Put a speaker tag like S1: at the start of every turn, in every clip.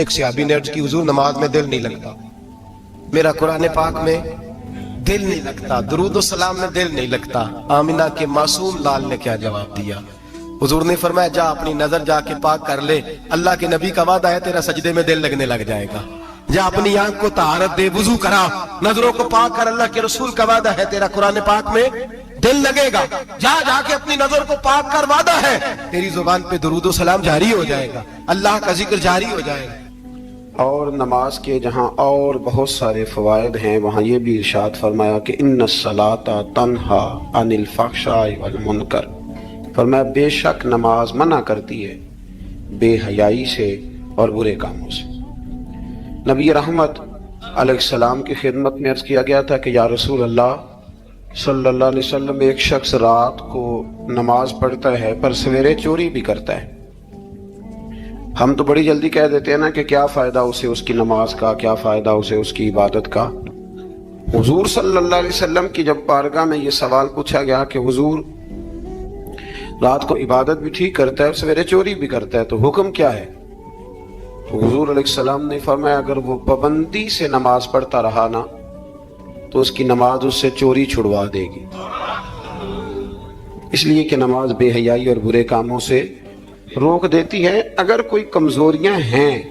S1: ایک صحابی نے عرض کی حضور نماز میں دل نہیں لگتا، میرا قرآن پاک میں دل نہیں لگتا، درود و سلام میں دل نہیں لگتا۔ آمینہ کے معصوم لال نے کیا جواب دیا؟ حضور نے فرمایا جا اپنی نظر جا کے پاک کر لے، اللہ کے نبی کا وعدہ ہے تیرا سجدے میں دل لگنے لگ جائے گا۔ جا اپنی آنکھ کو طہارت دے، وضو کرا، نظروں کو پاک کر، اللہ کے رسول کا وعدہ ہے تیرا قرآن پاک میں دل لگے گا۔ جا کے اپنی نظر کو پاک کر، وعدہ ہے تیری زبان پہ درود و سلام جاری ہو جائے گا، اللہ کا ذکر جاری ہو جائے گا۔
S2: اور نماز کے جہاں اور بہت سارے فوائد ہیں وہاں یہ بھی ارشاد فرمایا کہ ان الصلاۃ تنہا عن الفحشاء والمنکر، فرمایا بے شک نماز منع کرتی ہے بے حیائی سے اور برے کاموں سے۔ نبی رحمت علیہ السلام کی خدمت میں عرض کیا گیا تھا کہ یا رسول اللہ صلی اللہ علیہ وسلم، ایک شخص رات کو نماز پڑھتا ہے پر سویرے چوری بھی کرتا ہے۔ ہم تو بڑی جلدی کہہ دیتے ہیں نا کہ کیا فائدہ اسے اس کی نماز کا، کیا فائدہ اسے اس کی عبادت کا۔ حضور صلی اللہ علیہ وسلم کی جب بارگاہ میں یہ سوال پوچھا گیا کہ حضور رات کو عبادت بھی ٹھیک کرتا ہے اور سویرے چوری بھی کرتا ہے، تو حکم کیا ہے؟ تو حضور علیہ السلام نے فرمایا اگر وہ پابندی سے نماز پڑھتا رہا نا تو اس کی نماز اس سے چوری چھڑوا دے گی، اس لیے کہ نماز بے حیائی اور برے کاموں سے روک دیتی ہے۔ اگر کوئی کمزوریاں ہیں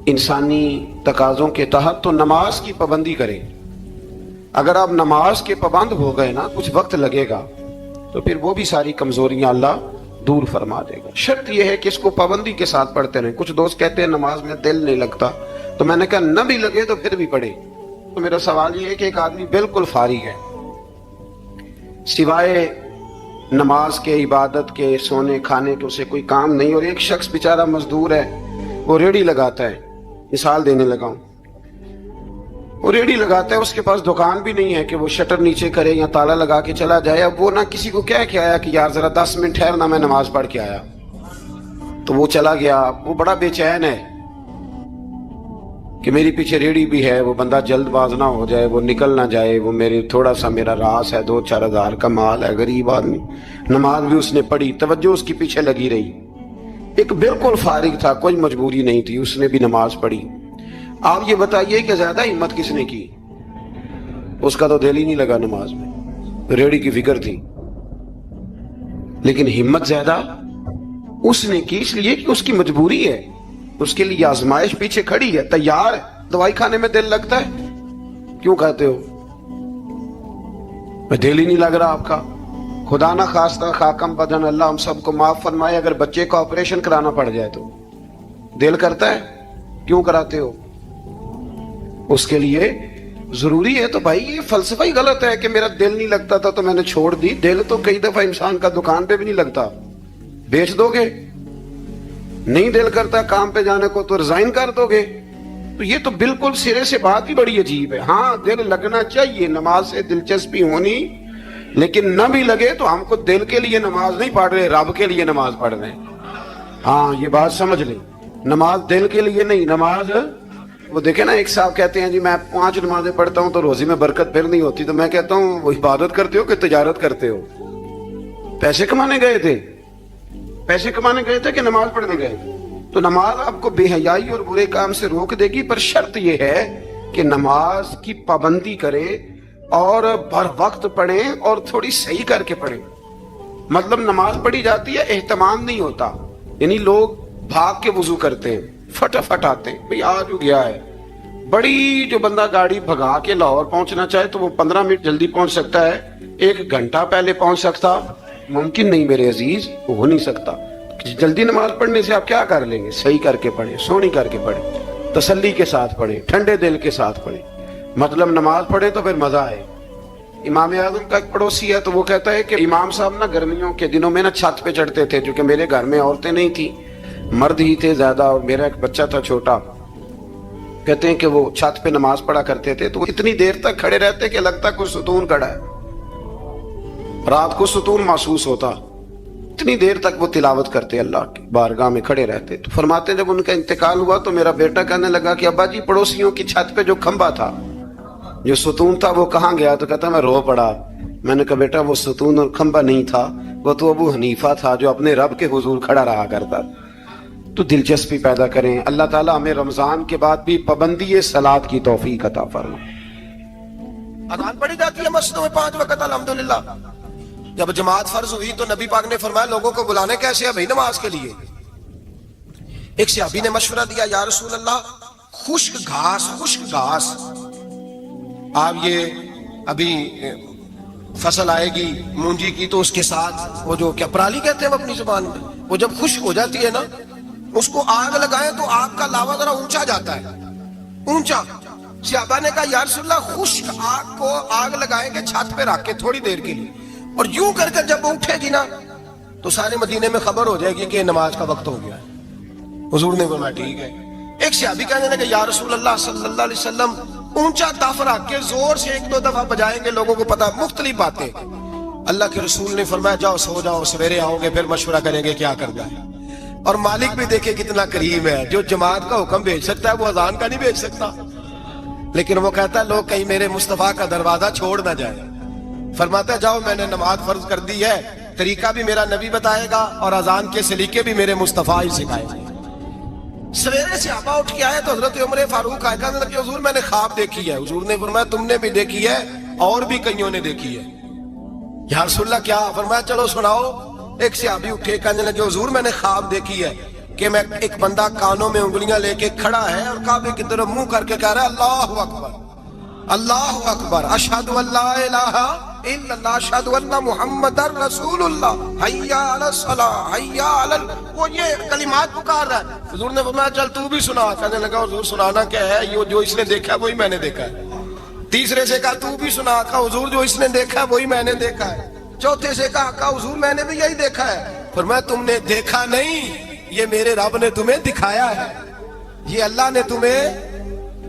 S2: انسانی تقاضوں کے تحت تو نماز کی پابندی کریں۔ اگر آپ نماز کے پابند ہو گئے نا، کچھ وقت لگے گا تو پھر وہ بھی ساری کمزوریاں اللہ دور فرما دے گا۔ شرط یہ ہے کہ اس کو پابندی کے ساتھ پڑھتے رہیں۔ کچھ دوست کہتے ہیں نماز میں دل نہیں لگتا، تو میں نے کہا نہ بھی لگے تو پھر بھی پڑھے۔ تو میرا سوال یہ ہے کہ ایک آدمی بالکل فارغ ہے، سوائے نماز کے، عبادت کے، سونے کھانے کے اسے کوئی کام نہیں، اور ایک شخص بیچارہ مزدور ہے، وہ ریڑھی لگاتا ہے، مثال دینے لگا ہوں، وہ ریڑھی لگاتا ہے، اس کے پاس دکان بھی نہیں ہے کہ وہ شٹر نیچے کرے یا تالا لگا کے چلا جائے۔ اب وہ نہ کسی کو کہہ کے آیا کہ یار ذرا 10 منٹ ٹھہرنا، میں نماز پڑھ کے آیا، تو وہ چلا گیا۔ وہ بڑا بے چین ہے کہ میری پیچھے ریڑھی بھی ہے، وہ بندہ جلد باز نہ ہو جائے، وہ نکل نہ جائے، وہ تھوڑا سا میرا راس ہے، 2-4 ہزار کا مال ہے، غریب آدمی۔ نماز بھی اس نے پڑھی، توجہ اس کی پیچھے لگی رہی۔ ایک بالکل فارغ تھا، کوئی مجبوری نہیں تھی، اس نے بھی نماز پڑھی۔ آپ یہ بتائیے کہ زیادہ ہمت کس نے کی؟ اس کا تو دل ہی نہیں لگا نماز میں، ریڑھی کی فکر تھی، لیکن ہمت زیادہ اس نے کی، اس لیے کہ اس کی مجبوری ہے، اس کے لیے آزمائش پیچھے کھڑی ہے، تیار ہے۔ دوائی کھانے میں دل لگتا ہے؟ کیوں کہتے ہو میں دل ہی نہیں لگ رہا آپ کا؟ خدا نہ خواستہ خاکم بدن، اللہ ہم سب کو معاف فرمائے، اگر بچے کا آپریشن کرانا پڑ جائے تو دل کرتا ہے؟ کیوں کراتے ہو؟ اس کے لیے ضروری ہے۔ تو بھائی یہ فلسفہ ہی غلط ہے کہ میرا دل نہیں لگتا تھا تو میں نے چھوڑ دی۔ دل تو کئی دفعہ انسان کا دکان پہ بھی نہیں لگتا، بیچ دو گے؟ نہیں دل کرتا کام پہ جانے کو تو ریزائن کر دو گے؟ تو یہ تو بالکل سرے سے بات ہی بڑی عجیب ہے۔ ہاں دل لگنا چاہیے، نماز سے دلچسپی ہونی، لیکن نہ بھی لگے تو ہم کو دل کے لیے نماز نہیں پڑھ رہے، رب کے لیے نماز پڑھ رہے ہیں۔ ہاں یہ بات سمجھ لیں، نماز دل کے لیے نہیں، نماز وہ دیکھیں نا، ایک صاحب کہتے ہیں جی میں 5 نمازیں پڑھتا ہوں تو روزی میں برکت پھر نہیں ہوتی، تو میں کہتا ہوں وہ عبادت کرتے ہو کہ تجارت کرتے ہو؟ پیسے کمانے گئے تھے؟ پیسے کمانے گئے تھے کہ نماز پڑھنے گئے تھے؟ تو نماز آپ کو بے حیائی اور برے کام سے روک دے گی، پر شرط یہ ہے کہ نماز کی پابندی کرے اور بر وقت پڑھیں اور تھوڑی صحیح کر کے پڑھیں۔ مطلب نماز پڑھی جاتی ہے، اہتمام نہیں ہوتا، یعنی لوگ بھاگ کے وضو کرتے ہیں، فٹافٹ آتے ہیں، بھئی آج ہو گیا ہے۔ بڑی جو بندہ گاڑی بھگا کے لاہور پہنچنا چاہے تو وہ 15 منٹ جلدی پہنچ سکتا ہے، 1 گھنٹہ پہلے پہنچ سکتا؟ ممکن نہیں میرے عزیز، وہ ہو نہیں سکتا۔ جلدی نماز پڑھنے سے آپ کیا کر لیں گے؟ صحیح کر کے پڑھیں، سونی کر کے پڑھیں، تسلی کے ساتھ پڑھیں، ٹھنڈے دل کے ساتھ پڑھیں۔ مطلب نماز پڑھیں تو پھر مزہ آئے۔ امام اعظم کا ایک پڑوسی ہے تو وہ کہتا ہے کہ امام صاحب نا گرمیوں کے دنوں میں نا چھت پہ چڑھتے تھے، کیونکہ میرے گھر میں عورتیں نہیں تھی، مرد ہی تھے زیادہ، اور میرا ایک بچہ تھا چھوٹا۔ کہتے ہیں کہ وہ چھت پہ نماز پڑھا کرتے تھے تو وہ اتنی دیر تک کھڑے رہتے کہ لگتا کوئی ستون کھڑا ہے، رات کو ستون محسوس ہوتا، اتنی دیر تک وہ تلاوت کرتے، اللہ کی بارگاہ میں کھڑے رہتے۔ تو فرماتے جب ان کا انتقال ہوا تو میرا بیٹا کہنے لگا کہ ابا جی پڑوسیوں کی چھت پہ جو کھمبا تھا، جو ستون تھا، وہ کہاں گیا؟ تو کہتا میں رو پڑا۔ میں نے کہا بیٹا وہ ستون اور کھمبا نہیں تھا، وہ تو ابو حنیفہ تھا جو اپنے رب کے حضور کھڑا رہا کرتا۔ تو دلچسپی پیدا کریں. اللہ تعالیٰ ہمیں رمضان کے بعد بھی پابندی صلات کی توفیق عطا فرمائے.
S1: اذان پڑھی جاتی ہے مسجدوں میں 5 وقت الحمدللہ. جب جماعت فرض ہوئی تو نبی پاک نے فرمایا لوگوں کو بلانے کیسے ہیں بھائی نماز کے لیے. ایک صحابی نے مشورہ دیا یا رسول اللہ خشک گھاس آپ یہ ابھی فصل آئے گی مونجی کی تو اس کے ساتھ وہ جو کیا پرالی کہتے ہیں ہم اپنی زبان میں, وہ جب خشک ہو جاتی ہے نا اس کو آگ لگائیں تو آگ کا لاوا ذرا اونچا جاتا ہے, اونچا. صحابہ نے کہا یا رسول اللہ خشک آگ کو آگ لگائیں گے چھت پہ رکھ کے تھوڑی دیر کے لیے, اور یوں کر کے جب اٹھے گی نا تو سارے مدینے میں خبر ہو جائے گی کہ نماز کا وقت ہو گیا ہے. حضور نے فرمایا ٹھیک ہے. ایک صحابی کہنے لگے یا رسول اللہ صلی اللہ علیہ وسلم اونچا تف رکھ کے زور سے 1-2 دفعہ بجائیں گے لوگوں کو پتا مختلف باتیں. اللہ کے رسول نے فرمایا جاؤ سو جاؤ سویرے آؤ گے پھر مشورہ کریں گے کیا کرنا ہے. اور مالک بھی دیکھے کتنا کریم ہے, جو جماعت کا حکم بھیج سکتا ہے وہ اذان کا نہیں بھیج سکتا, لیکن وہ کہتا ہے لوگ کہیں میرے مصطفیٰ کا دروازہ چھوڑ نہ جائے. فرماتا ہے جاؤ میں نے نماز فرض کر دی ہے, طریقہ بھی میرا نبی بتائے گا اور اذان کے سلیقے بھی میرے مصطفیٰ ہی سکھائے گا. سویرے صحابہ اٹھ کے آئے تو حضرت عمر فاروق آئے کہنے لگے حضور میں نے خواب دیکھی ہے. حضور نے فرمایا تم نے بھی دیکھی ہے اور بھی کئیوں نے دیکھی ہے. یا رسول اللہ کیا؟ فرمایا چلو سناؤ. ایک صحابی اٹھے کہنے لگے حضور میں نے خواب دیکھی ہے کہ میں ایک بندہ کانوں میں انگلیاں لے کے کھڑا ہے اور کعبے کی طرف منہ کر کے کہہ رہا ہے اللہ اکبر اللہ اکبر اشہد ان لا الہ الا اللہ اشہد ان محمد رسول اللہ حیا علی الصلاۃ حیا علی وہ یہ کلمات پکار رہا ہے. حضور نے فرمایا چل تو بھی سنا. کہنے لگا حضور سنانا کیا ہے, یہ جو اس نے دیکھا ہے وہی میں نے دیکھا ہے. تیسرے سے کہا تو بھی سنا. کہا حضور جو اس نے دیکھا ہے وہی میں نے دیکھا ہے. چوتھے سے کہا حضور میں نے بھی یہی دیکھا ہے. فرمایا تم نے دیکھا نہیں, یہ میرے رب نے تمہیں دکھایا ہے, یہ اللہ نے تمہیں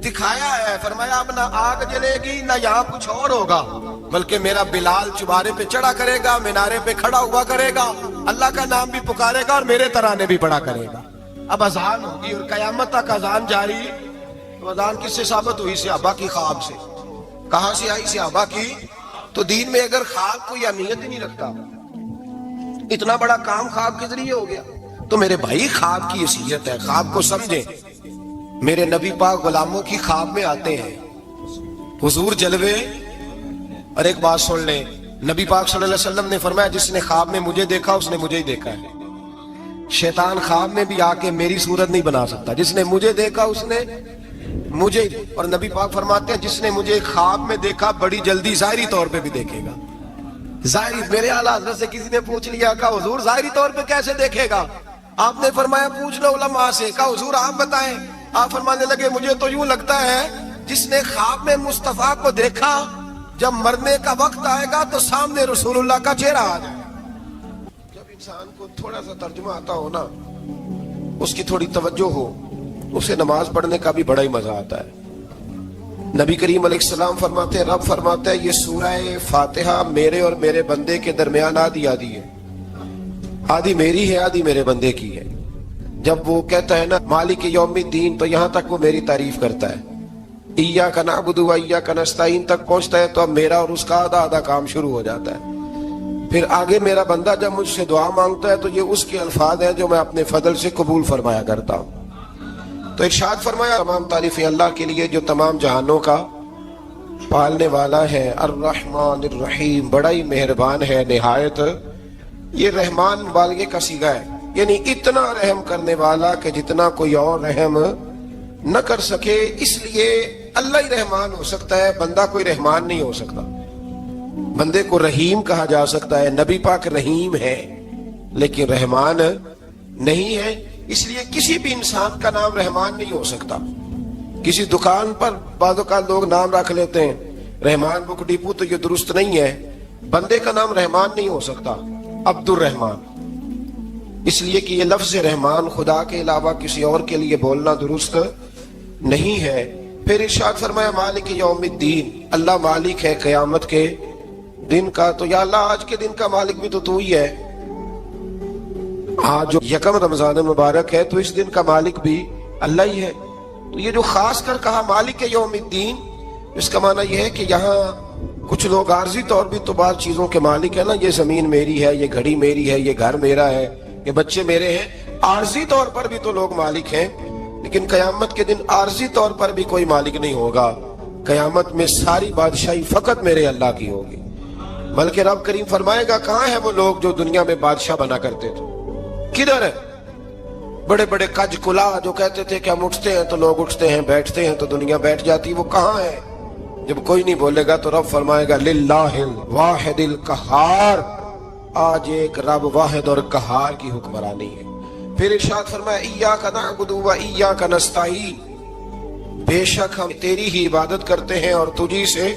S1: دکھایا ہے. فرمایا اب نہ آگ جلے گی نہ یہاں کچھ اور ہوگا, بلکہ میرا بلال چبارے پہ چڑھا کرے گا, مینارے پہ کھڑا ہوا کرے گا, اللہ کا نام بھی پکارے گا اور میرے ترانے بھی پڑھا کرے گا. اب اذان ہوگی اور قیامت تک اذان جاری. تو اذان کس سے ثابت ہوئی؟ صحابہ کی خواب سے. کہاں سے آئی؟ صحابہ کی. تو دین میں اگر خواب کوئی اہمیت ہی نہیں رکھتا, اتنا بڑا کام خواب کے ذریعے ہو گیا, تو میرے بھائی خواب کی حیثیت ہے, خواب کو سمجھیں. میرے نبی پاک غلاموں کی خواب میں آتے ہیں حضور جلوے. اور ایک بات سن لیں, نبی پاک صلی اللہ علیہ وسلم نے فرمایا جس نے خواب میں مجھے دیکھا اس نے مجھے ہی دیکھا ہے. شیطان خواب میں بھی آ کے میری صورت نہیں بنا سکتا, جس نے مجھے دیکھا اس نے مجھے. اور نبی پاک فرماتے ہیں جس نے مجھے خواب میں دیکھا بڑی جلدی ظاہری طور پہ بھی دیکھے گا. ظاہری میرے اعلیٰ حضرت سے کسی نے پوچھ لیا, کہا حضور ظاہری طور پہ کیسے دیکھے گا؟ آپ نے فرمایا پوچھ لو علماء سے. کہا حضور آپ بتائیں. آپ فرمانے لگے مجھے تو یوں لگتا ہے جس نے خواب میں مصطفیٰ کو دیکھا جب مرنے کا وقت آئے گا تو سامنے رسول اللہ کا چہرہ آ جائے. جب انسان کو تھوڑا سا ترجمہ آتا ہو نا, اس کی تھوڑی توجہ ہو, اسے نماز پڑھنے کا بھی بڑا ہی مزہ آتا ہے. نبی کریم علیہ السلام فرماتے ہیں, رب فرماتا ہے یہ سورہ فاتحہ میرے اور میرے بندے کے درمیان آدھی آدھی ہے, آدھی میری ہے آدھی میرے بندے کی ہے. جب وہ کہتا ہے نا مالک یوم الدین, تو یہاں تک وہ میری تعریف کرتا ہے. ایاک نعبد و ایاک نستعین تک پہنچتا ہے تو اب میرا اور اس کا آدھا آدھا کام شروع ہو جاتا ہے. پھر آگے میرا بندہ جب مجھ سے دعا مانگتا ہے تو یہ اس کے الفاظ ہیں جو میں اپنے فضل سے قبول فرمایا کرتا ہوں. تو ارشاد فرمایا تمام تعریفیں اللہ کے لیے جو تمام جہانوں کا پالنے والا ہے. الرحمن الرحیم, بڑا ہی مہربان ہے نہایت. یہ رحمان مبالغے کا صیغہ ہے, یعنی اتنا رحم کرنے والا کہ جتنا کوئی اور رحم نہ کر سکے. اس لیے اللہ ہی رحمان ہو سکتا ہے, بندہ کوئی رحمان نہیں ہو سکتا. بندے کو رحیم کہا جا سکتا ہے, نبی پاک رحیم ہے لیکن رحمان نہیں ہے. اس لیے کسی بھی انسان کا نام رحمان نہیں ہو سکتا. کسی دکان پر بعض اوقات لوگ نام رکھ لیتے ہیں رحمان بک ڈپو, تو یہ درست نہیں ہے. بندے کا نام رحمان نہیں ہو سکتا, عبد الرحمان, اس لیے کہ یہ لفظ رحمان خدا کے علاوہ کسی اور کے لیے بولنا درست نہیں ہے. پھر ارشاد فرمایا مالک یوم الدین, اللہ مالک ہے قیامت کے دن کا. تو یا اللہ آج کے دن کا مالک بھی تو ہی ہے. آج جو یکم رمضان مبارک ہے تو اس دن کا مالک بھی اللہ ہی ہے. تو یہ جو خاص کر کہا مالک یوم الدین, اس کا معنی یہ ہے کہ یہاں کچھ لوگ عارضی طور بھی تو بعض چیزوں کے مالک ہے نا, یہ زمین میری ہے, یہ گھڑی میری ہے, یہ گھر میرا ہے, یہ بچے میرے ہیں. عارضی طور پر بھی تو لوگ مالک ہیں، لیکن قیامت کے دن عارضی طور پر بھی کوئی مالک نہیں ہوگا. قیامت میں ساری بادشاہی فقط میرے اللہ کی ہوگی. بلکہ رب کریم فرمائے گا کہاں ہیں وہ لوگ جو دنیا میں بادشاہ بنا کرتے تھے؟ کدھر ہے؟ بڑے بڑے کج کلا جو کہتے تھے کہ ہم اٹھتے ہیں تو لوگ اٹھتے ہیں، بیٹھتے ہیں تو دنیا بیٹھ جاتی، وہ کہاں ہے؟ جب کوئی نہیں بولے گا تو رب فرمائے گا للہ الواحد القہار، آج ایک رب واحد اور قہار کی حکمرانی ہے. پھر ارشاد فرمایا ایاک نعبد و ایاک نستعین، بے شک ہم تیری ہی عبادت کرتے ہیں اور تجھی سے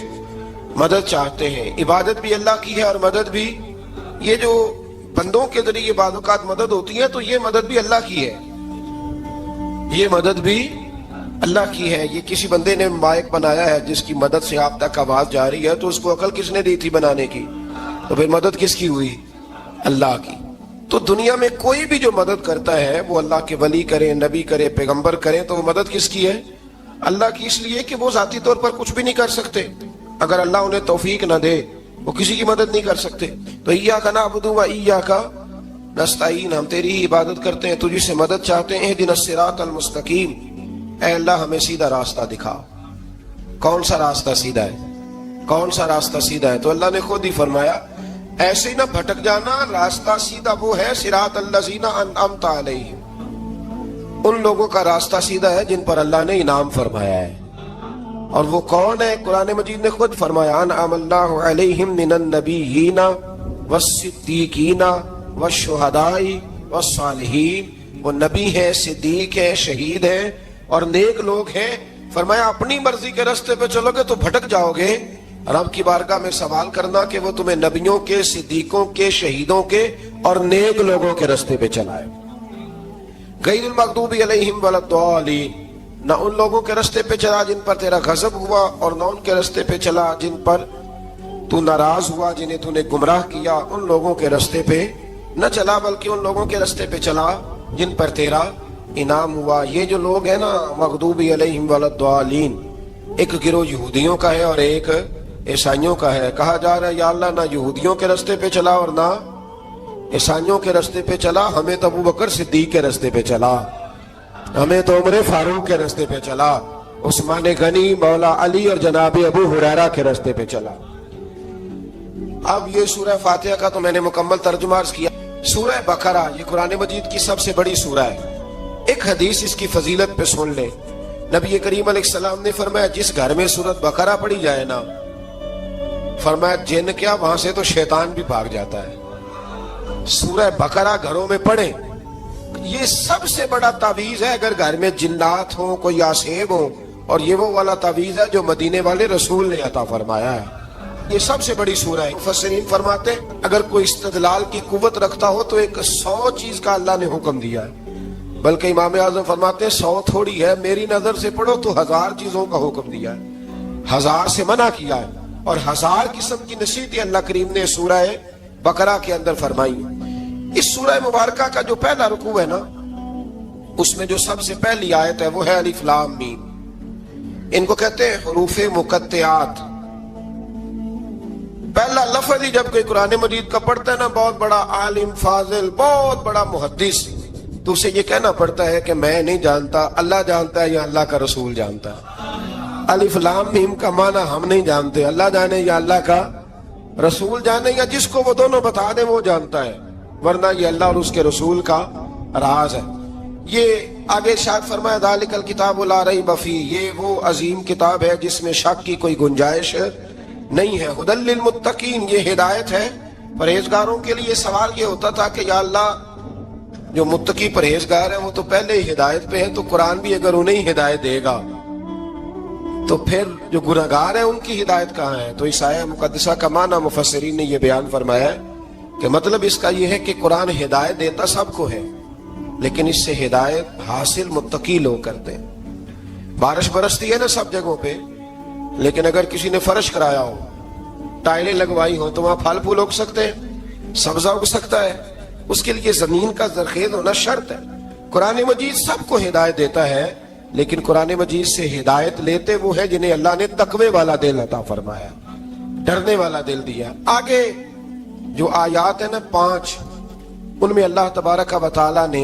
S1: مدد چاہتے ہیں. عبادت بھی اللہ کی ہے اور مدد بھی. یہ جو بندوں کے ذریعے بعض اوقات مدد ہوتی ہے تو یہ مدد بھی اللہ کی ہے، یہ مدد بھی اللہ کی ہے. یہ کسی بندے نے مائک بنایا ہے جس کی مدد سے آپ تک آواز جا رہی ہے، تو اس کو عقل کس نے دی تھی بنانے کی؟ تو پھر مدد کس کی ہوئی؟ اللہ کی. تو دنیا میں کوئی بھی جو مدد کرتا ہے وہ اللہ کے ولی کرے، نبی کرے، پیغمبر کرے، تو وہ مدد کس کی ہے؟ اللہ کی. اس لیے کہ وہ ذاتی طور پر کچھ بھی نہیں کر سکتے. اگر اللہ انہیں توفیق نہ دے وہ کسی کی مدد نہیں کر سکتے. تو ایاک نعبد و ایاک نستعین، ہم تیری ہی عبادت کرتے ہیں، تجھی سے مدد چاہتے ہیں. اہدنا الصراط المستقیم، اے اللہ ہمیں سیدھا راستہ دکھا. کون سا راستہ سیدھا ہے؟ کون سا راستہ سیدھا ہے؟ تو اللہ نے خود ہی فرمایا ایسے نہ بھٹک جانا، راستہ سیدھا وہ ہے صراط الذین انعمت علیہم، ان لوگوں کا راستہ سیدھا ہے جن پر اللہ نے انعام فرمایا ہے. اور وہ کون ہے؟ قرآن مجید نے خود فرمایا انعم اللہ علیہم من النبیین والصدیقین والشہداء والصالحین. وہ نبی ہیں، صدیق ہیں، شہید ہیں اور نیک لوگ ہیں. فرمایا اپنی مرضی کے راستے پہ چلو گے تو بھٹک جاؤ گے. رب کی بارگاہ میں سوال کرنا کہ وہ تمہیں نبیوں کے، صدیقوں کے، شہیدوں کے اور نیک لوگوں کے راستے پہ چلائے. غیر المغضوب علیہم ولا الضالین، نہ ان لوگوں کے راستے پہ چلا جن پر تیرا غضب ہوا، اور نہ ان کے راستے پہ چلا جن پر تو ناراض ہوا، جنہیں تو نے گمراہ کیا. ان لوگوں کے راستے پہ نہ چلا بلکہ ان لوگوں کے راستے پہ چلا جن پر تیرا انعام ہوا. یہ جو لوگ ہیں نا مغضوب علیہم ولا الضالین، ایک گروہ یہودیوں کا ہے اور ایک عیسائیوں کا ہے. کہا جا رہا ہے یا اللہ نہ یہودیوں کے راستے پہ چلا اور نہ عیسائیوں کے راستے پہ چلا، ہمیں تو ابو بکر صدیق کے راستے پہ چلا، ہمیں تو عمر فاروق کے راستے پہ چلا، عثمان غنی، مولا علی اور جناب ابو ہریرہ کے راستے پہ چلا. اب یہ سورہ فاتحہ کا تو میں نے مکمل ترجمہ عرض کیا. سورہ بقرہ یہ قرآن مجید کی سب سے بڑی سورہ ہے. ایک حدیث اس کی فضیلت پہ سن لیں. نبی کریم علیہ السلام نے فرمایا جس گھر میں سورۃ بقرہ پڑھی جائے نا، فرمایا جن کیا وہاں سے تو شیطان بھی بھاگ جاتا ہے. سورہ بقرہ گھروں میں پڑھیں، یہ سب سے بڑا تعویذ ہے. اگر گھر میں جنات ہوں، کوئی آسیب ہوں، اور یہ وہ والا تعویذ ہے جو مدینے والے رسول نے عطا فرمایا ہے. یہ سب سے بڑی سورہ ہے. مفسرین فرماتے ہیں اگر کوئی استدلال کی قوت رکھتا ہو تو ایک 100 چیز کا اللہ نے حکم دیا ہے. بلکہ امام اعظم فرماتے ہیں 100 تھوڑی ہے، میری نظر سے پڑھو تو 1000 چیزوں کا حکم دیا ہے، 1000 سے منع کیا ہے، اور 1000 قسم کی نصیحتیں اللہ کریم نے سورہ بقرہ کے اندر فرمائی. اس سورہ مبارکہ کا جو پہلا رکوع ہے نا، اس میں جو سب سے پہلی آیت ہے وہ ہے الف لام میم. ان کو کہتے ہیں حروف مقطعات. پہلا لفظ ہی جب کوئی قرآن مجید کا پڑھتا ہے نا، بہت بڑا عالم، فاضل، بہت بڑا محدث، تو اسے یہ کہنا پڑتا ہے کہ میں نہیں جانتا، اللہ جانتا ہے یا اللہ کا رسول جانتا ہے. الف لام میم کا معنی ہم نہیں جانتے، اللہ جانے یا اللہ کا رسول جانے، یا جس کو وہ دونوں بتا دیں وہ جانتا ہے، ورنہ یہ اللہ اور اس کے رسول کا راز ہے. یہ آگے ارشاد فرمایا ذالک الکتاب لا ریب فیہ، یہ وہ عظیم کتاب ہے جس میں شک کی کوئی گنجائش نہیں ہے. ھدی للمتقین، یہ ہدایت ہے پرہیزگاروں کے لیے. سوال یہ ہوتا تھا کہ یا اللہ جو متقی پرہیزگار ہیں وہ تو پہلے ہی ہدایت پہ ہیں، تو قرآن بھی اگر انہیں ہدایت دے گا تو پھر جو گناہگار ہیں ان کی ہدایت کہاں ہے؟ تو اس آیہ مقدسہ کا معنی مفسرین نے یہ بیان فرمایا ہے کہ مطلب اس کا یہ ہے کہ قرآن ہدایت دیتا سب کو ہے، لیکن اس سے ہدایت حاصل متقی لوگ کرتے ہیں. بارش برستی ہے نا سب جگہوں پہ، لیکن اگر کسی نے فرش کرایا ہو، ٹائلیں لگوائی ہو، تو وہاں پھل پھول اگ سکتے ہیں، سبزہ اگ سکتا ہے. اس کے لیے زمین کا زرخیز ہونا شرط ہے. قرآن مجید سب کو ہدایت دیتا ہے، لیکن قرآن مجید سے ہدایت لیتے وہ ہیں جنہیں اللہ نے تقوی والا دل عطا فرمایا، ڈرنے والا دل دیا. آگے جو آیات ہیں نا 5، ان میں اللہ تبارک و تعالیٰ نے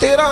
S1: 13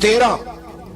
S1: 13।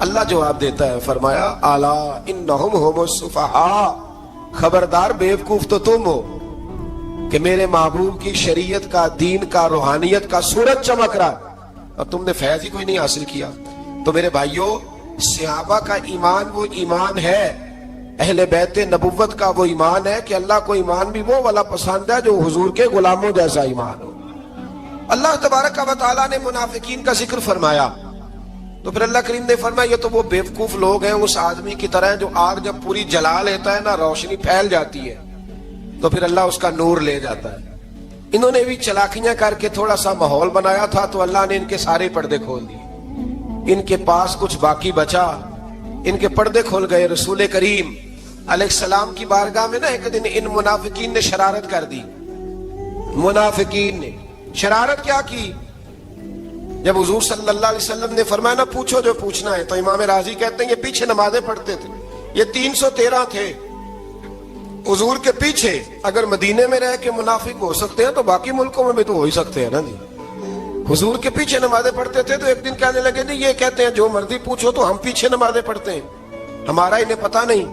S1: اللہ جواب دیتا ہے، فرمایا الا انہم هم السفہاء، خبردار بیوقوف تو تم ہو کہ میرے محبوب کی شریعت کا، دین کا، روحانیت کا سورج چمک رہا اور تم نے فیض ہی کوئی نہیں حاصل کیا۔ تو میرے بھائیوں، صحابہ کا ایمان وہ ایمان ہے، اہل بیت نبوت کا وہ ایمان ہے کہ اللہ کو ایمان بھی وہ والا پسند ہے جو حضور کے غلاموں جیسا ایمان ہو۔ اللہ تبارک و تعالیٰ نے منافقین کا ذکر فرمایا تو پھر اللہ کریم نے فرمایا یہ تو وہ بیوقوف لوگ ہیں، اس آدمی کی طرح جو آگ جب پوری جلا لیتا ہے نا، روشنی پھیل جاتی ہے تو پھر اللہ اس کا نور لے جاتا ہے۔ انہوں نے بھی چلاکیاں کر کے تھوڑا سا ماحول بنایا تھا تو اللہ نے ان کے سارے پردے کھول دیے، ان کے پاس کچھ باقی بچا، ان کے پردے کھول گئے۔ رسول کریم علیہ السلام کی بارگاہ میں نا ایک دن ان منافقین نے شرارت کر دی۔ منافقین نے شرارت کیا کی؟ جب حضور صلی اللہ علیہ وسلم نے فرمایا نا پوچھو جو پوچھنا ہے، تو امام راضی کہتے ہیں یہ پیچھے نمازیں پڑھتے تھے، یہ 313 تھے حضور کے پیچھے۔ اگر مدینے میں رہ کے منافق ہو سکتے ہیں تو باقی ملکوں میں بھی تو ہو ہی سکتے ہیں نا جی۔ حضور کے پیچھے نمازیں پڑھتے تھے تو ایک دن کہنے لگے نہیں، یہ کہتے ہیں جو مرضی پوچھو تو ہم پیچھے نمازیں پڑھتے ہیں، ہمارا انہیں پتہ نہیں۔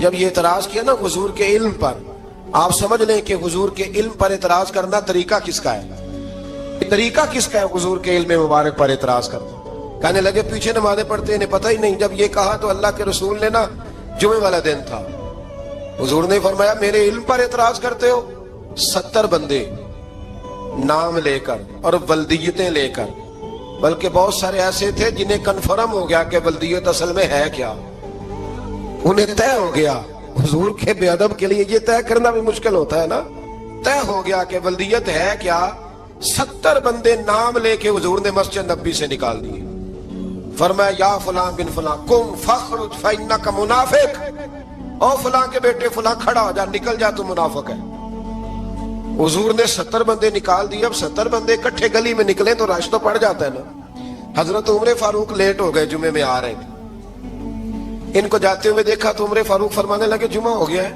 S1: جب یہ اعتراض کیا نا حضور کے علم پر، آپ سمجھ لیں کہ حضور کے علم پر اعتراض کرنا طریقہ کس کا ہے؟ طریقہ کس کا ہے حضور کے علم مبارک پر اعتراض کرنا؟ کہنے لگے پیچھے نمازیں پڑھتے انہیں پتہ ہی نہیں۔ جب یہ کہا تو اللہ کے رسول نے نا، جمعے والا دن تھا، حضور نے فرمایا میرے علم پر اعتراض کرتے ہو؟ 70 بندے نام لے کر اور ولدیتیں لے کر، بلکہ بہت سارے ایسے تھے جنہیں کنفرم ہو گیا کہ ولدیت اصل میں ہے کیا، انہیں طے ہو گیا۔ حضور کے بے ادب کے لیے یہ طے کرنا بھی مشکل ہوتا ہے نا، طے ہو گیا کہ ولدیت ہے کیا۔ 70 بندے نام لے کے حضور نے مسجد نبی سے نکال دیے، فرمایا یا فلاں بن فلاں قم فخرج فإنک منافق، او فلاں کے بیٹے فلاں کھڑا ہو جا، نکل جا، تو منافق ہے۔ حضور نے 70 بندے نکال دیے۔ اب 70 بندے اکٹھے گلی میں نکلے تو رش تو پڑ جاتا ہے نا۔ حضرت عمر فاروق لیٹ ہو گئے، جمعے میں آ رہے تھے، ان کو جاتے ہوئے دیکھا تو عمر فاروق فرمانے لگے جمعہ ہو گیا ہے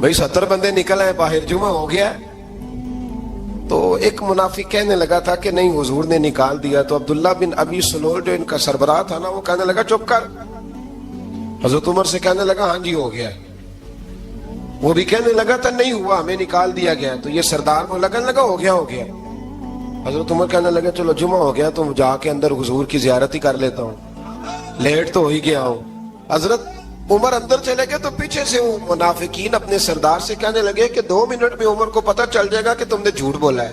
S1: بھائی، 70 بندے نکل آئے باہر، جمعہ ہو گیا ہے۔ تو ایک منافق کہنے لگا تھا کہ نہیں حضور نے نکال دیا، تو عبداللہ بن ابی سلول جو ان کا سربراہ تھا نا، وہ کہنے لگا چپ کر۔ حضرت عمر سے کہنے لگا ہاں جی ہو گیا ہے۔ وہ بھی کہنے لگا تھا نہیں ہوا، ہمیں نکال دیا گیا۔ تو یہ سردار کو لگنے لگا ہو گیا ہو گیا۔ حضرت عمر کہنے لگا چلو جمعہ ہو گیا تو جا کے اندر حضور کی زیارت ہی کر لیتا ہوں، لیٹ تو ہو ہی گیا ہوں۔ حضرت عمر اندر چلے گئے تو پیچھے سے وہ منافقین اپنے سردار سے کہنے لگے کہ 2 منٹ میں عمر کو پتہ چل جائے گا کہ تم نے جھوٹ بولا ہے۔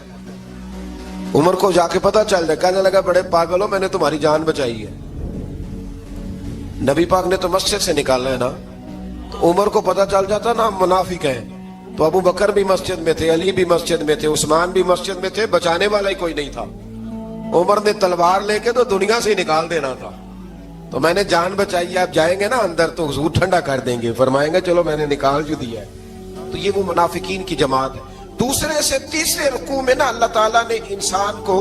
S1: عمر کو جا کے پتہ چل جائے، کہنے لگا بڑے پاگل ہو، میں نے تمہاری جان بچائی ہے، نبی پاک نے تو مسجد سے نکالنا ہے نا۔ تو عمر کو پتہ چل جاتا نا ہم منافق ہیں، تو ابو بکر بھی مسجد میں تھے، علی بھی مسجد میں تھے، عثمان بھی مسجد میں تھے، بچانے والا ہی کوئی نہیں تھا۔ عمر نے تلوار لے کے تو دنیا سے نکال دینا تھا، تو میں نے جان بچائی، آپ جائیں گے نا اندر تو حضور ٹھنڈا کر دیں گے، فرمائیں گے چلو میں نے نکال جو دیا ہے۔ تو یہ وہ منافقین کی جماعت ہے۔ دوسرے سے تیسرے رکوع میں نا اللہ تعالیٰ نے انسان کو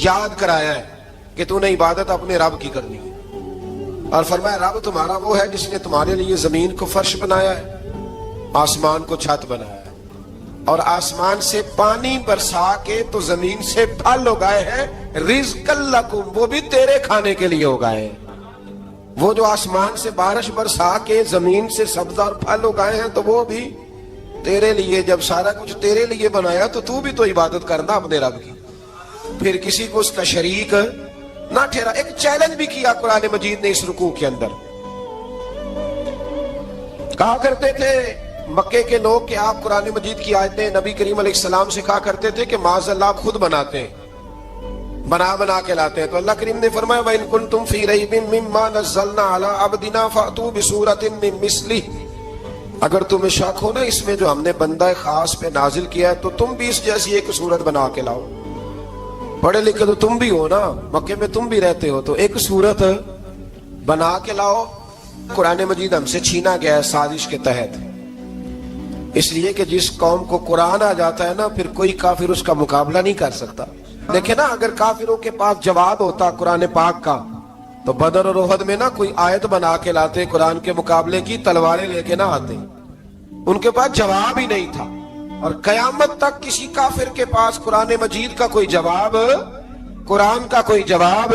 S1: یاد کرایا ہے کہ تو نے عبادت اپنے رب کی کرنی ہے، اور فرمایا رب تمہارا وہ ہے جس نے تمہارے لیے زمین کو فرش بنایا ہے، آسمان کو چھت بنایا ہے، اور آسمان سے پانی برسا کے تو زمین سے پھل اگائے ہیں، رزق لکم، وہ بھی تیرے کھانے کے لیے اگائے ہیں۔ وہ جو آسمان سے بارش برسا کے زمین سے سبز اور پھل اگائے ہیں تو وہ بھی تیرے لیے۔ جب سارا کچھ تیرے لیے بنایا تو بھی تو عبادت کرنا اپنے رب کی، پھر کسی کو اس کا شریک نہ ٹھہرا۔ ایک چیلنج بھی کیا قرآن مجید نے اس رکوع کے اندر، کہا کرتے تھے مکے کے لوگ کہ آپ قرآن مجید کی آیتیں نبی کریم علیہ السلام سے کہا کرتے تھے کہ معاذ اللہ آپ خود بناتے ہیں، بنا کے لاتے ہیں۔ تو اللہ کریم نے فرمایا وَإِن كُنتُمْ فِي رَيْبٍ مِّمَّا نَزَّلْنَا عَلَىٰ عَبْدِنَا فَأْتُوا بِسُورَةٍ مِّن مِّثْلِهِ، اگر تمہیں شک ہو نا اس میں جو ہم نے بندہ خاص پہ نازل کیا ہے تو تم بھی اس جیسی ایک صورت بنا کے لاؤ۔ پڑھے لکھے تو تم بھی ہو نا، مکے میں تم بھی رہتے ہو، تو ایک صورت بنا کے لاؤ۔ قرآن مجید ہم سے چھینا گیا ہے سازش کے تحت، اس لیے کہ جس قوم کو قرآن آ جاتا ہے نا پھر کوئی کافر اس کا مقابلہ نہیں کر سکتا۔ دیکھیں نا اگر کافروں کے پاس جواب ہوتا قرآن پاک کا تو بدر اور احد میں نا کوئی آیت بنا کے لاتے قرآن کے مقابلے کی، تلواریں لے کے نہ آتے، ان کے پاس جواب ہی نہیں تھا۔ اور قیامت تک کسی کافر کے پاس قرآن مجید کا کوئی جواب، قرآن کا کوئی جواب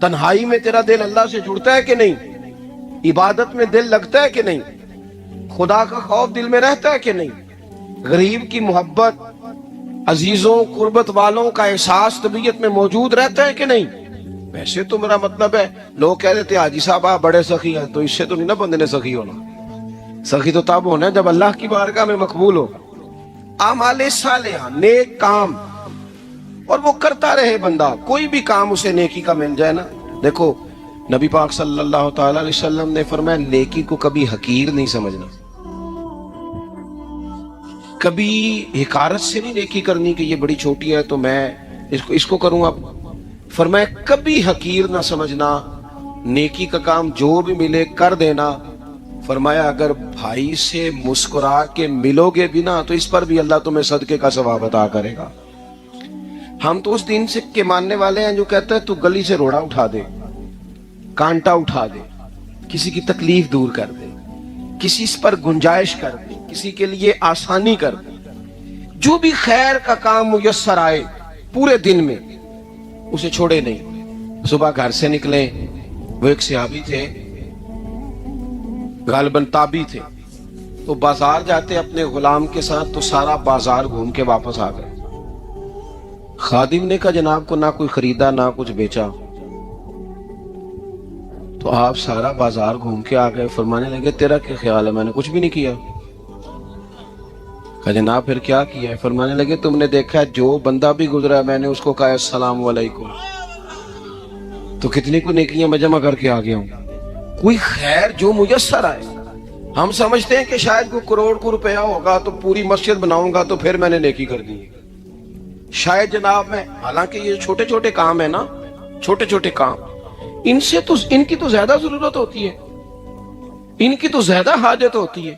S2: تنہائی میں تیرا دل اللہ سے جڑتا ہے کہ نہیں؟ عبادت میں دل لگتا ہے کہ نہیں؟ خدا کا خوف دل میں رہتا ہے کہ نہیں؟ غریب کی محبت، عزیزوں قربت والوں کا احساس طبیعت میں موجود رہتا ہے کہ نہیں؟ ویسے تو میرا مطلب ہے، لوگ کہہ دیتے ہیں حاجی صاحب آپ بڑے سخی ہیں، تو اس سے تو نہیں نا بندے نے سخی ہونا. سخی تو تب ہونا ہے جب اللہ کی بارگاہ میں مقبول ہو. اعمال صالحہ، نیک کام، اور وہ کرتا رہے بندہ. کوئی بھی کام اسے نیکی کا مل جائے نا. دیکھو نبی پاک صلی اللہ تعالی علیہ وسلم نے فرمایا نیکی کو کبھی حقیر نہیں سمجھنا، کبھی حقارت سے نہیں نیکی کرنی کہ یہ بڑی چھوٹی ہے تو میں اس کو کروں. اب فرمایا کبھی حقیر نہ سمجھنا، نیکی کا کام جو بھی ملے کر دینا. فرمایا اگر بھائی سے مسکرا کے ملو گے بھی نا تو اس پر بھی اللہ تمہیں صدقے کا ثواب عطا کرے گا. ہم تو اس دین سے کے ماننے والے ہیں جو کہتا ہے تو گلی سے روڑا اٹھا دے، کانٹا اٹھا دے، کسی کی تکلیف دور کر دے، کسی پر گنجائش کر دے، کسی کے لیے آسانی کر دے. جو بھی خیر کا کام میسر آئے پورے دن میں اسے چھوڑے نہیں. صبح گھر سے نکلے، وہ ایک صحابی تھے غالباً تابی تھے، تو بازار جاتے اپنے غلام کے ساتھ تو سارا بازار گھوم کے واپس آ گئے. خادم نے کہا جناب کو نہ کوئی خریدا نہ کچھ بیچا. تو آپ سارا بازار گھوم کے آ گئے. فرمانے لگے تیرا کیا خیال ہے؟ میں نے کچھ بھی نہیں کیا. کہا جناب پھر کیا کیا ہے؟ فرمانے لگے تم نے دیکھا ہے جو بندہ بھی گزرا ہے میں نے اس کو کہا السلام علیکم، تو کتنی کو نیکیاں میں جمع کر کے آ گیا ہوں. کوئی خیر جو میسر آئے. ہم سمجھتے ہیں کہ شاید کوئی کروڑ کو روپیہ ہوگا تو پوری مسجد بناؤں گا تو پھر میں نے نیکی کر دی. شاید جناب میں، حالانکہ یہ چھوٹے چھوٹے کام ہے نا، چھوٹے چھوٹے کام، ان کی تو زیادہ ضرورت ہوتی ہے، ان کی تو زیادہ حاجت ہوتی ہے.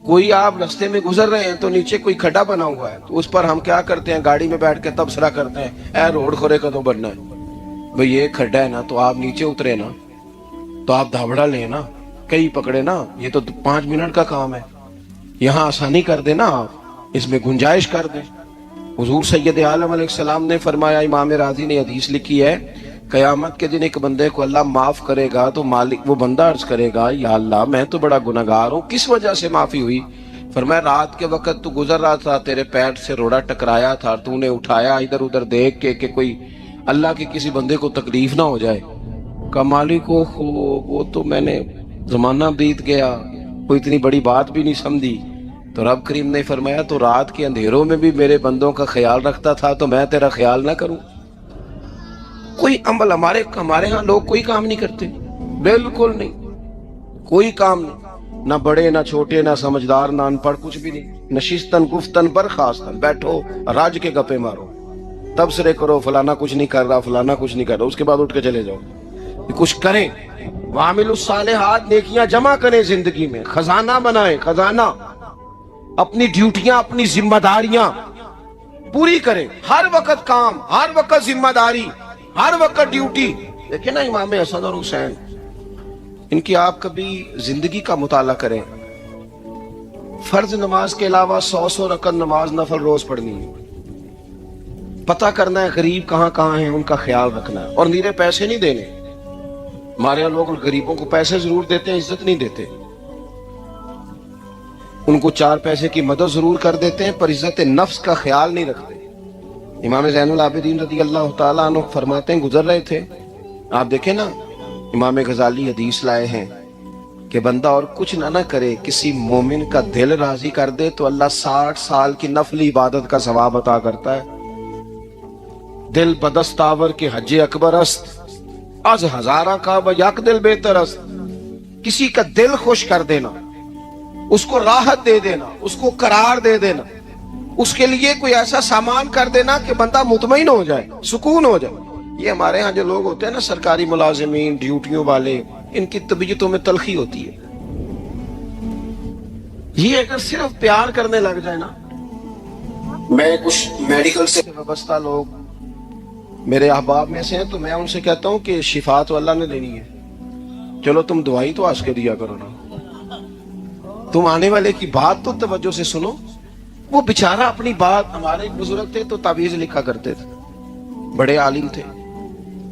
S2: کوئی آپ رستے میں گزر رہے ہیں تو نیچے کوئی کھڈا بنا ہوا ہے تو اس پر ہم کیا کرتے ہیں؟ گاڑی میں بیٹھ کے تبصرہ کرتے ہیں اے روڈ کھورے کدوں بننا ہے. بھئی یہ کھڈا ہے نا تو آپ نیچے اترے نا تو آپ دھابڑا لیں نا، کئی پکڑے نا، یہ تو 5 منٹ کا کام ہے. یہاں آسانی کر دے نا، آپ اس میں گنجائش کر دیں. حضور سید عالم علیہ السلام نے فرمایا، امام راضی نے حدیث لکھی ہے، قیامت کے دن ایک بندے کو اللہ معاف کرے گا تو مالک وہ بندہ عرض کرے گا یا اللہ میں تو بڑا گناہگار ہوں، کس وجہ سے معافی ہوئی؟ فرمایا رات کے وقت تو گزر رہا تھا، تیرے پیر سے روڑا ٹکرایا تھا، تو نے اٹھایا ادھر ادھر دیکھ کے کہ کوئی اللہ کے کسی بندے کو تکلیف نہ ہو جائے. کہ مالک وہ تو میں نے زمانہ بیت گیا، کوئی اتنی بڑی بات بھی نہیں سمجھی. تو رب کریم نے فرمایا تو رات کے اندھیروں میں بھی میرے بندوں کا خیال رکھتا تھا تو میں تیرا خیال نہ کروں؟ کوئی عمل ہمارے ہاں لوگ کوئی کام نہیں کرتے، بالکل نہیں، کوئی کام نہیں، نہ بڑے نہ چھوٹے نہ سمجھدار نہ ان پڑھ، کچھ بھی نہیں. نشستن گفتن برخاستن، بیٹھو راج کے گپے مارو، تبصرے کرو فلانا کچھ نہیں کر رہا، فلانا کچھ نہیں کر رہا، اس کے بعد اٹھ کے چلے جاؤ. کچھ کریں، وعملوا الصالحات، نیکیاں جمع کریں زندگی میں، خزانہ بنائیں، خزانہ. اپنی ڈیوٹیاں اپنی ذمہ داریاں پوری کریں. ہر وقت کام، ہر وقت ذمہ داری، ہر وقت ڈیوٹی. دیکھیں نا امام حسن اور حسین، ان کی آپ کبھی زندگی کا مطالعہ کریں. فرض نماز کے علاوہ 100 رکعت نماز نفل روز پڑھنی ہے. پتہ کرنا ہے غریب کہاں کہاں ہیں، ان کا خیال رکھنا ہے. اور نیرے پیسے نہیں دینے. ہمارے یہاں لوگ غریبوں کو پیسے ضرور دیتے ہیں، عزت نہیں دیتے. ان کو 4 پیسے کی مدد ضرور کر دیتے ہیں پر عزت نفس کا خیال نہیں رکھتے. امام زین العابدین رضی اللہ تعالیٰ عنہ فرماتے ہیں گزر رہے تھے، آپ دیکھیں نا امام غزالی حدیث لائے ہیں کہ بندہ اور کچھ نہ کرے، کسی مومن کا دل راضی کر دے تو اللہ 60 سال کی نفلی عبادت کا ثواب عطا کرتا ہے. دل بدستاور کے حج اکبر است، از ہزارہ کا یک دل بہتر است. کسی کا دل خوش کر دینا، اس کو راحت دے دینا، اس کو قرار دے دینا، اس کے لیے کوئی ایسا سامان کر دینا کہ بندہ مطمئن ہو جائے، سکون ہو جائے. یہ ہمارے ہاں جو لوگ ہوتے ہیں نا سرکاری ملازمین، ڈیوٹیوں والے، ان کی طبیعتوں میں تلخی ہوتی ہے. یہ اگر صرف پیار کرنے لگ جائے نا. میں کچھ میڈیکل سے وابستہ لوگ میرے احباب میں سے ہیں تو میں ان سے کہتا ہوں کہ شفا تو اللہ نے دینی ہے، چلو تم دعائی تو آج کے دیا کرو نا، تم آنے والے کی بات تو توجہ سے سنو. وہ بیچارہ اپنی بات، ہمارے بزرگ تھے تو تعویذ لکھا کرتے تھے، بڑے عالم تھے،